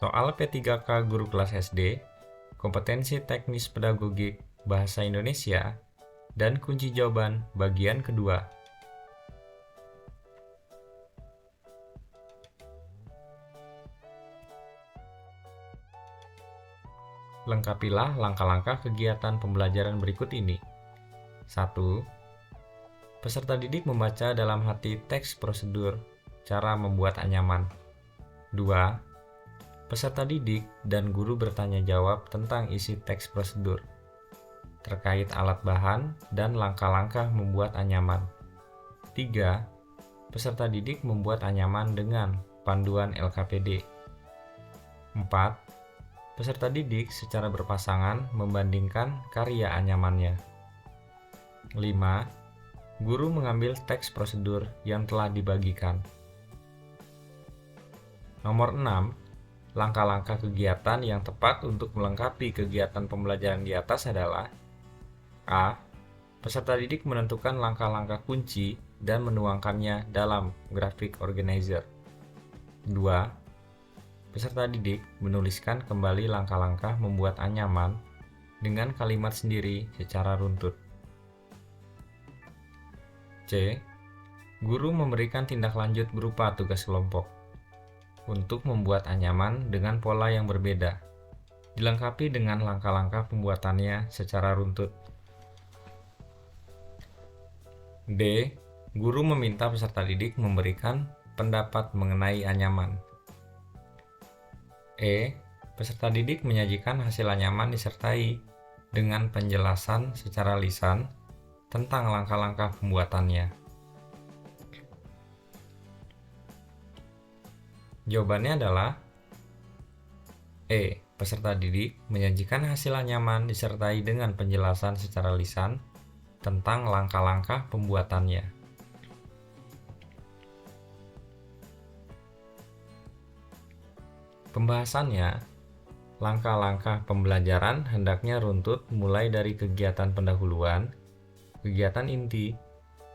Soal P3K Guru Kelas SD, Kompetensi Teknis Pedagogik Bahasa Indonesia, dan kunci jawaban bagian kedua. Lengkapilah langkah-langkah kegiatan pembelajaran berikut ini. 1. Peserta didik membaca dalam hati teks prosedur cara membuat anyaman. 2. Peserta didik dan guru bertanya jawab tentang isi teks prosedur terkait alat bahan dan langkah-langkah membuat anyaman. 3. Peserta didik membuat anyaman dengan panduan LKPD. 4. Peserta didik secara berpasangan membandingkan karya anyamannya. 5. Guru mengambil teks prosedur yang telah dibagikan. Nomor 6. Langkah-langkah kegiatan yang tepat untuk melengkapi kegiatan pembelajaran di atas adalah: A. Peserta didik menentukan langkah-langkah kunci dan menuangkannya dalam grafik organizer. 2. Peserta didik menuliskan kembali langkah-langkah membuat anyaman dengan kalimat sendiri secara runtut. C. Guru memberikan tindak lanjut berupa tugas kelompok untuk membuat anyaman dengan pola yang berbeda, dilengkapi dengan langkah-langkah pembuatannya secara runtut. D. Guru meminta peserta didik memberikan pendapat mengenai anyaman. E. Peserta didik menyajikan hasil anyaman disertai dengan penjelasan secara lisan tentang langkah-langkah pembuatannya. Jawabannya adalah E. Peserta didik menyajikan hasil anyaman disertai dengan penjelasan secara lisan tentang langkah-langkah pembuatannya. Pembahasannya, langkah-langkah pembelajaran hendaknya runtut mulai dari kegiatan pendahuluan, kegiatan inti,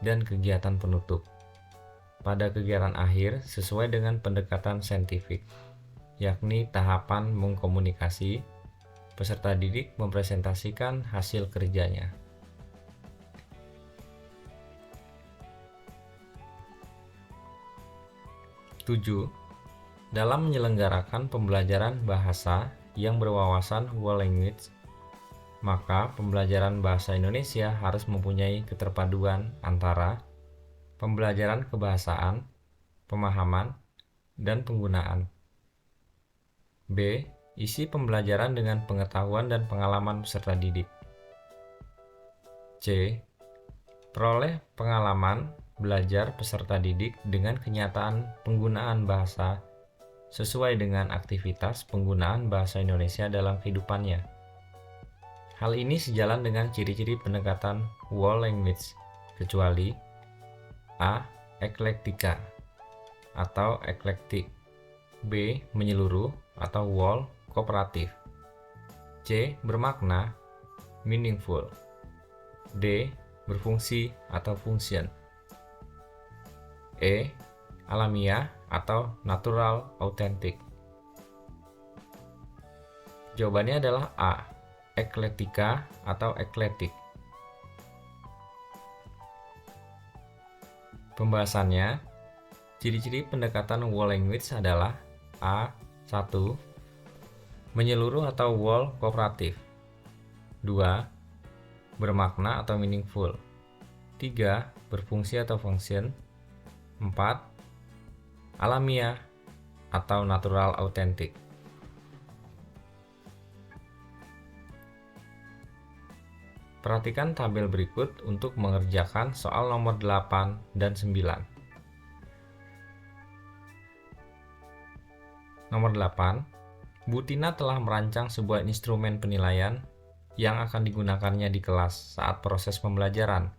dan kegiatan penutup. Pada kegiatan akhir sesuai dengan pendekatan saintifik, yakni tahapan mengkomunikasi, peserta didik mempresentasikan hasil kerjanya. Tujuh, dalam menyelenggarakan pembelajaran bahasa yang berwawasan whole language, maka pembelajaran bahasa Indonesia harus mempunyai keterpaduan antara pembelajaran kebahasaan, pemahaman, dan penggunaan. B. Isi pembelajaran dengan pengetahuan dan pengalaman peserta didik. C. Peroleh pengalaman belajar peserta didik dengan kenyataan penggunaan bahasa sesuai dengan aktivitas penggunaan bahasa Indonesia dalam kehidupannya. Hal ini sejalan dengan ciri-ciri pendekatan whole language, kecuali A. Eklektika atau eklektik, B. Menyeluruh atau whole kooperatif, C. Bermakna meaningful, D. Berfungsi atau function, E. Alamiah atau natural authentic. Jawabannya adalah A. Eklektika atau eklektik. Pembahasannya, ciri-ciri pendekatan whole language adalah A. 1. Menyeluruh atau whole kooperatif. 2. Bermakna atau meaningful. 3. Berfungsi atau function. 4. Alamiah atau natural authentic. Perhatikan tabel berikut untuk mengerjakan soal nomor 8 dan 9. Nomor 8. Bu Tina telah merancang sebuah instrumen penilaian yang akan digunakannya di kelas saat proses pembelajaran.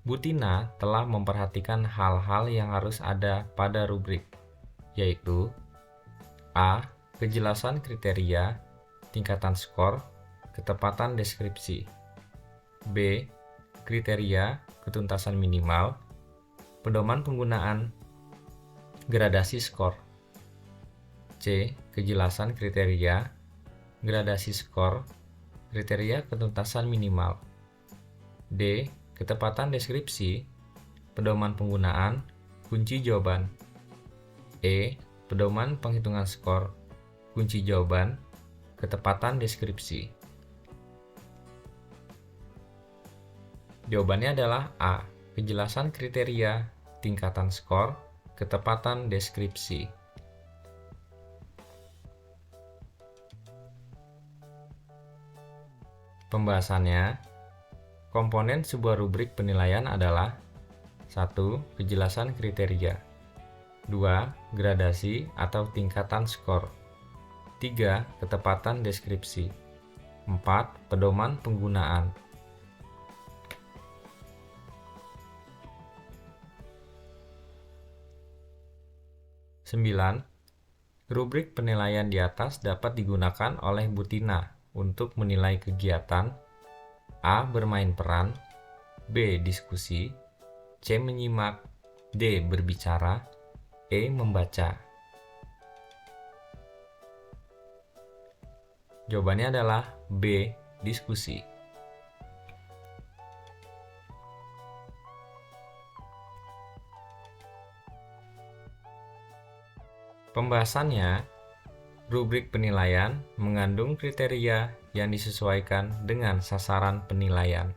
Bu Tina telah memperhatikan hal-hal yang harus ada pada rubrik, yaitu A. Kejelasan kriteria, tingkatan skor, ketepatan deskripsi. B. Kriteria, ketuntasan minimal, pedoman penggunaan, gradasi skor. C. C. Kejelasan kriteria, gradasi skor, kriteria ketuntasan minimal. D. Ketepatan deskripsi, pedoman penggunaan, kunci jawaban. E. Pedoman penghitungan skor, kunci jawaban, ketepatan deskripsi. Jawabannya adalah A. Kejelasan kriteria, tingkatan skor, ketepatan deskripsi. Pembahasannya, komponen sebuah rubrik penilaian adalah 1. Kejelasan kriteria, 2. Gradasi atau tingkatan skor, 3. Ketepatan deskripsi, 4. Pedoman penggunaan. Sembilan, rubrik penilaian di atas dapat digunakan oleh Bu Tina untuk menilai kegiatan A. Bermain peran, B. Diskusi, C. Menyimak, D. Berbicara, E. Membaca. Jawabannya adalah B. Diskusi. Pembahasannya, rubrik penilaian mengandung kriteria yang disesuaikan dengan sasaran penilaian.